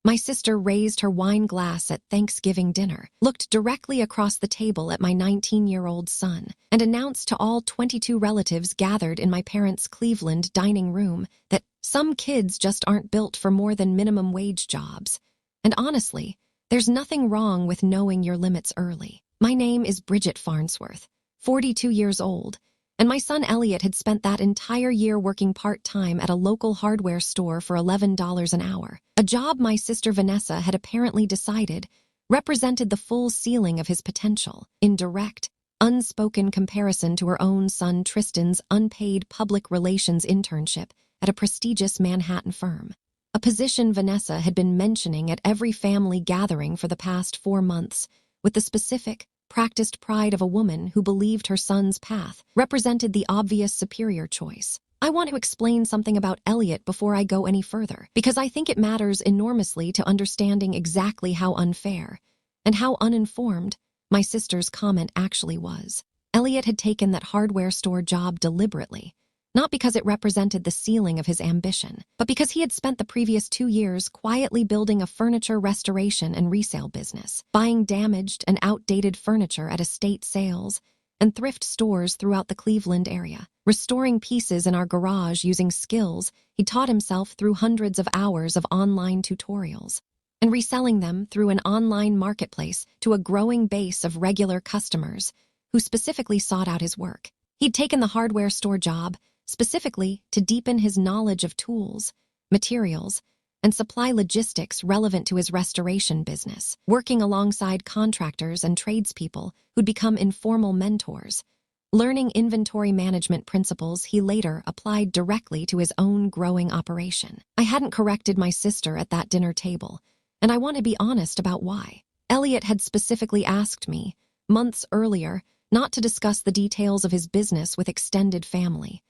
My sister raised her wine glass at Thanksgiving dinner, looked directly across the table at my 19-year-old son, and announced to all 22 relatives gathered in my parents' Cleveland dining room that some kids just aren't built for more than minimum wage jobs. And honestly, there's nothing wrong with knowing your limits early. My name is Bridget Farnsworth, 42 years old, and my son Elliot had spent that entire year working part-time at a local hardware store for $11 an hour, a job my sister Vanessa had apparently decided represented the full ceiling of his potential, in direct, unspoken comparison to her own son Tristan's unpaid public relations internship at a prestigious Manhattan firm, a position Vanessa had been mentioning at every family gathering for the past 4 months, with the specific, practiced pride of a woman who believed her son's path represented the obvious superior choice. I want to explain something about Elliot before I go any further, because I think it matters enormously to understanding exactly how unfair and how uninformed my sister's comment actually was. Elliot had taken that hardware store job deliberately, not because it represented the ceiling of his ambition, but because he had spent the previous 2 years quietly building a furniture restoration and resale business, buying damaged and outdated furniture at estate sales and thrift stores throughout the Cleveland area, restoring pieces in our garage using skills he taught himself through hundreds of hours of online tutorials, and reselling them through an online marketplace to a growing base of regular customers who specifically sought out his work. He'd taken the hardware store job specifically to deepen his knowledge of tools, materials, and supply logistics relevant to his restoration business, working alongside contractors and tradespeople who'd become informal mentors, learning inventory management principles he later applied directly to his own growing operation. I hadn't corrected my sister at that dinner table, and I want to be honest about why. Elliot had specifically asked me, months earlier, not to discuss the details of his business with extended family,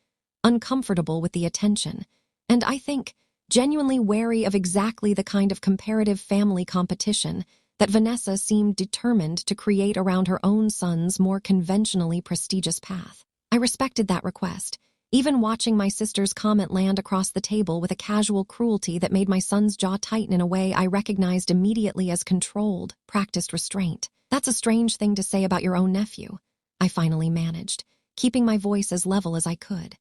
uncomfortable with the attention, and I think genuinely wary of exactly the kind of comparative family competition that Vanessa seemed determined to create around her own son's more conventionally prestigious path. I respected that request, even watching my sister's comment land across the table with a casual cruelty that made my son's jaw tighten in a way I recognized immediately as controlled, practiced restraint. "That's a strange thing to say about your own nephew," I finally managed, keeping my voice as level as I could.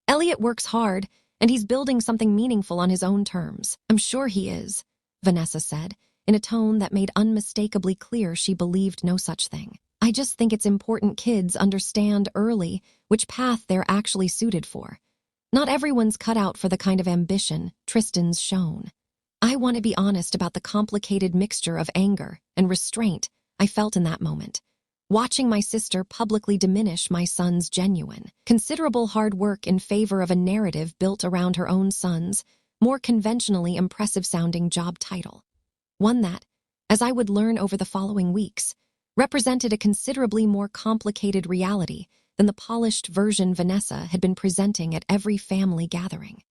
"Elliot works hard, and he's building something meaningful on his own terms." "I'm sure he is," Vanessa said, in a tone that made unmistakably clear she believed no such thing. "I just think it's important kids understand early which path they're actually suited for. Not everyone's cut out for the kind of ambition Tristan's shown." I want to be honest about the complicated mixture of anger and restraint I felt in that moment, watching my sister publicly diminish my son's genuine, considerable hard work in favor of a narrative built around her own son's, more conventionally impressive-sounding job title. One that, as I would learn over the following weeks, represented a considerably more complicated reality than the polished version Vanessa had been presenting at every family gathering.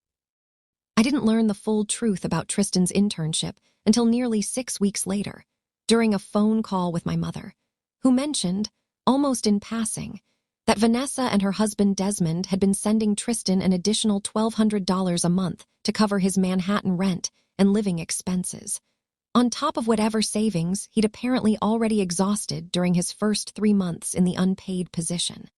I didn't learn the full truth about Tristan's internship until nearly 6 weeks later, during a phone call with my mother, who mentioned, almost in passing, that Vanessa and her husband Desmond had been sending Tristan an additional $1,200 a month to cover his Manhattan rent and living expenses, on top of whatever savings he'd apparently already exhausted during his first 3 months in the unpaid position.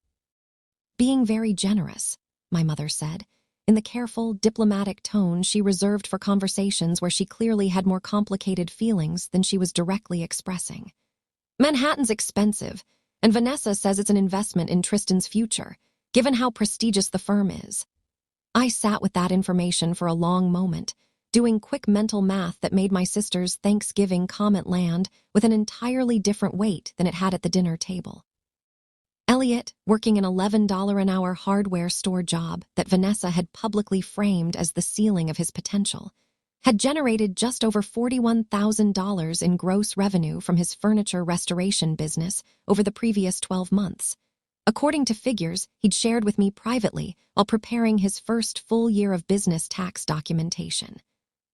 "Being very generous," my mother said, in the careful, diplomatic tone she reserved for conversations where she clearly had more complicated feelings than she was directly expressing. "Manhattan's expensive, and Vanessa says it's an investment in Tristan's future, given how prestigious the firm is." I sat with that information for a long moment, doing quick mental math that made my sister's Thanksgiving comment land with an entirely different weight than it had at the dinner table. Elliot, working an $11 an hour hardware store job that Vanessa had publicly framed as the ceiling of his potential, had generated just over $41,000 in gross revenue from his furniture restoration business over the previous 12 months, according to figures he'd shared with me privately while preparing his first full year of business tax documentation.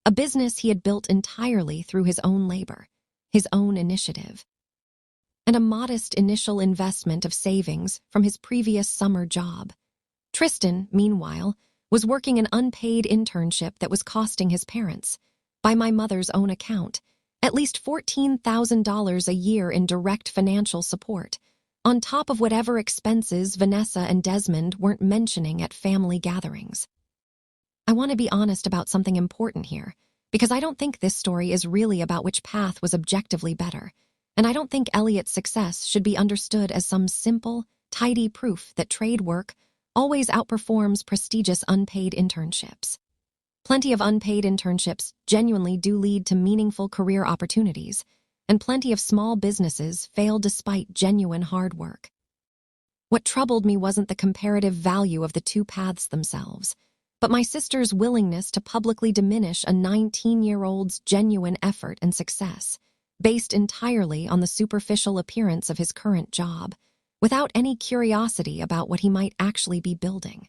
A business he had built entirely through his own labor, his own initiative, and a modest initial investment of savings from his previous summer job. Tristan, meanwhile, was working an unpaid internship that was costing his parents, by my mother's own account, at least $14,000 a year in direct financial support, on top of whatever expenses Vanessa and Desmond weren't mentioning at family gatherings. I want to be honest about something important here, because I don't think this story is really about which path was objectively better, and I don't think Elliot's success should be understood as some simple, tidy proof that trade work always outperforms prestigious unpaid internships. Plenty of unpaid internships genuinely do lead to meaningful career opportunities, and plenty of small businesses fail despite genuine hard work. What troubled me wasn't the comparative value of the two paths themselves, but my sister's willingness to publicly diminish a 19-year-old's genuine effort and success, based entirely on the superficial appearance of his current job, without any curiosity about what he might actually be building.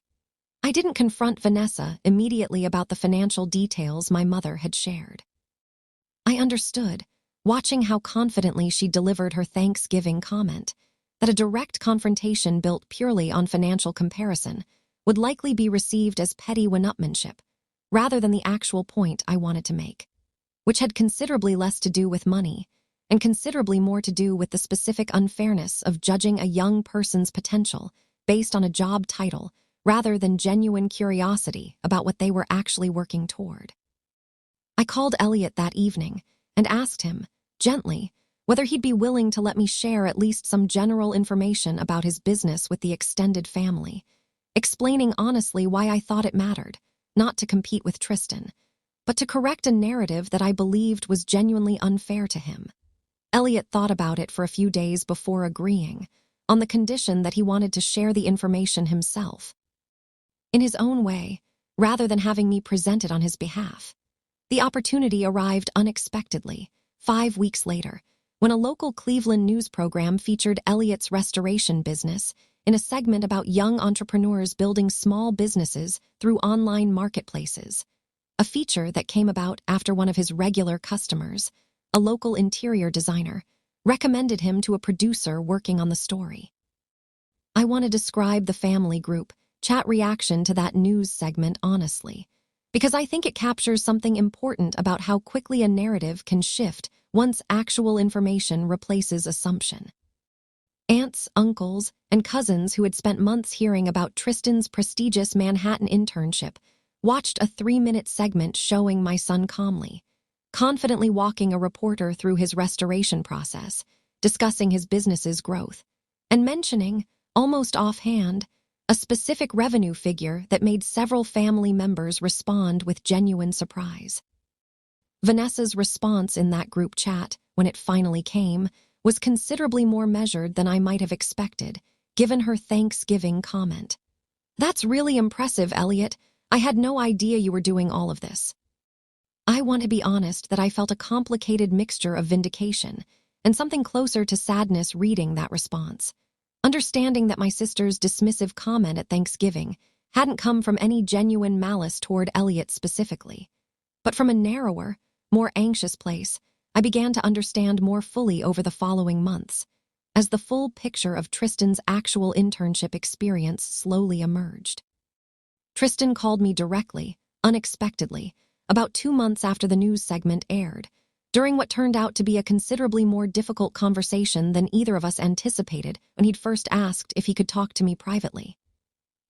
I didn't confront Vanessa immediately about the financial details my mother had shared. I understood, watching how confidently she delivered her Thanksgiving comment, that a direct confrontation built purely on financial comparison would likely be received as petty one-upmanship, rather than the actual point I wanted to make, which had considerably less to do with money, and considerably more to do with the specific unfairness of judging a young person's potential based on a job title rather than genuine curiosity about what they were actually working toward. I called Elliot that evening and asked him, gently, whether he'd be willing to let me share at least some general information about his business with the extended family, explaining honestly why I thought it mattered, not to compete with Tristan, but to correct a narrative that I believed was genuinely unfair to him. Elliot thought about it for a few days before agreeing, on the condition that he wanted to share the information himself, in his own way, rather than having me present it on his behalf. The opportunity arrived unexpectedly, 5 weeks later, when a local Cleveland news program featured Elliot's restoration business in a segment about young entrepreneurs building small businesses through online marketplaces, a feature that came about after one of his regular customers, a local interior designer, recommended him to a producer working on the story. I want to describe the family group chat reaction to that news segment honestly, because I think it captures something important about how quickly a narrative can shift once actual information replaces assumption. Aunts, uncles, and cousins who had spent months hearing about Tristan's prestigious Manhattan internship watched a 3-minute segment showing my son calmly, confidently walking a reporter through his restoration process, discussing his business's growth, and mentioning, almost offhand, a specific revenue figure that made several family members respond with genuine surprise. Vanessa's response in that group chat, when it finally came, was considerably more measured than I might have expected, given her Thanksgiving comment. "That's really impressive, Elliot. I had no idea you were doing all of this." I want to be honest that I felt a complicated mixture of vindication and something closer to sadness reading that response, understanding that my sister's dismissive comment at Thanksgiving hadn't come from any genuine malice toward Elliot specifically, but from a narrower, more anxious place I began to understand more fully over the following months, as the full picture of Tristan's actual internship experience slowly emerged. Tristan called me directly, unexpectedly, about 2 months after the news segment aired, during what turned out to be a considerably more difficult conversation than either of us anticipated when he'd first asked if he could talk to me privately.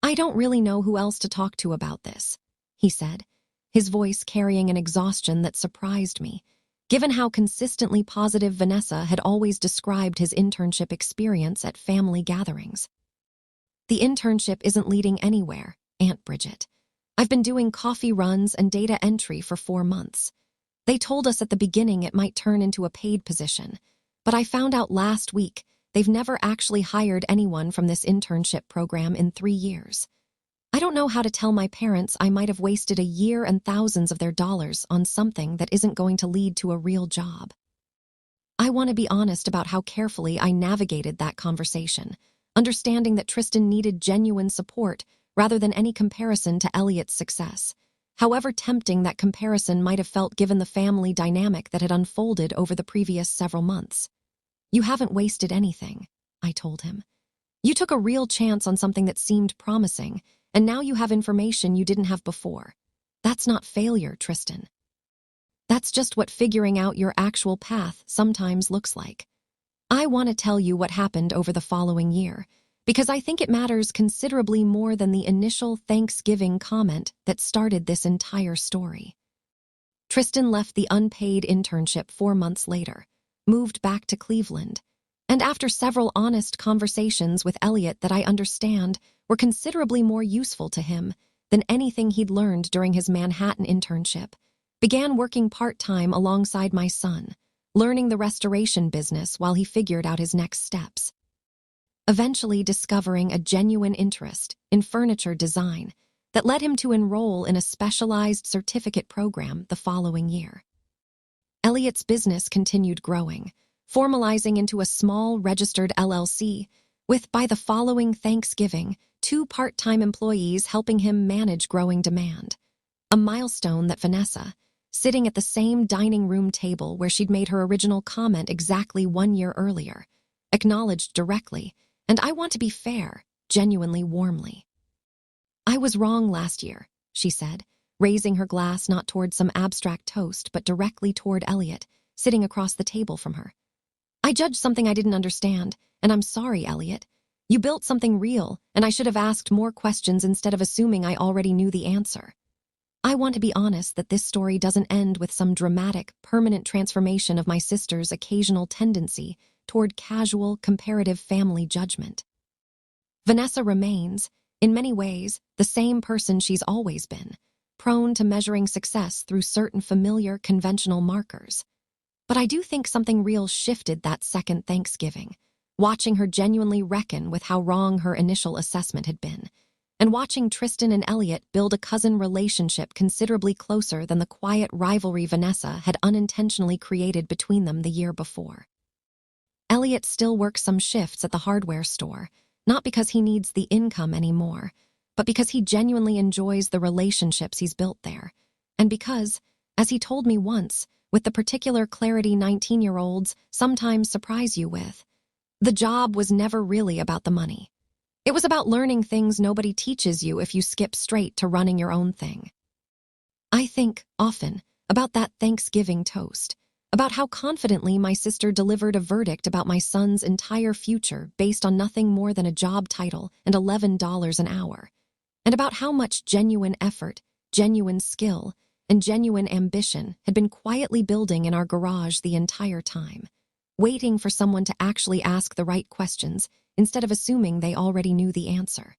"I don't really know who else to talk to about this," he said, his voice carrying an exhaustion that surprised me, given how consistently positive Vanessa had always described his internship experience at family gatherings. "The internship isn't leading anywhere, Aunt Bridget. I've been doing coffee runs and data entry for 4 months. They told us at the beginning it might turn into a paid position, but I found out last week they've never actually hired anyone from this internship program in 3 years. I don't know how to tell my parents I might have wasted a year and thousands of their dollars on something that isn't going to lead to a real job." I want to be honest about how carefully I navigated that conversation, understanding that Tristan needed genuine support rather than any comparison to Elliot's success, however tempting that comparison might have felt given the family dynamic that had unfolded over the previous several months. "You haven't wasted anything," I told him. "You took a real chance on something that seemed promising, and now you have information you didn't have before. That's not failure, Tristan." That That's just what figuring out your actual path sometimes looks like. I want to tell you what happened over the following year, because I think it matters considerably more than the initial Thanksgiving comment that started this entire story. Tristan left the unpaid internship 4 months later, moved back to Cleveland, and after several honest conversations with Elliot that I understand were considerably more useful to him than anything he'd learned during his Manhattan internship, began working part-time alongside my son, learning the restoration business while he figured out his next steps. Eventually discovering a genuine interest in furniture design that led him to enroll in a specialized certificate program the following year. Elliot's business continued growing, formalizing into a small registered LLC, with, by the following Thanksgiving, 2 part-time employees helping him manage growing demand. A milestone that Vanessa, sitting at the same dining room table where she'd made her original comment exactly 1 year earlier, acknowledged directly, and I want to be fair, genuinely warmly. "I was wrong last year," she said, raising her glass not toward some abstract toast but directly toward Elliot, sitting across the table from her. "I judged something I didn't understand, and I'm sorry, Elliot. You built something real, and I should have asked more questions instead of assuming I already knew the answer. I want to be honest that this story doesn't end with some dramatic, permanent transformation of my sister's occasional tendency toward casual, comparative family judgment. Vanessa remains, in many ways, the same person she's always been, prone to measuring success through certain familiar, conventional markers. But I do think something real shifted that second Thanksgiving, watching her genuinely reckon with how wrong her initial assessment had been, and watching Tristan and Elliot build a cousin relationship considerably closer than the quiet rivalry Vanessa had unintentionally created between them the year before. Elliot still works some shifts at the hardware store, not because he needs the income anymore, but because he genuinely enjoys the relationships he's built there, and because, as he told me once, with the particular clarity 19-year-olds sometimes surprise you with, the job was never really about the money. It was about learning things nobody teaches you if you skip straight to running your own thing. I think, often, about that Thanksgiving toast, about how confidently my sister delivered a verdict about my son's entire future based on nothing more than a job title and $11 an hour, and about how much genuine effort, genuine skill, and genuine ambition had been quietly building in our garage the entire time, waiting for someone to actually ask the right questions instead of assuming they already knew the answer.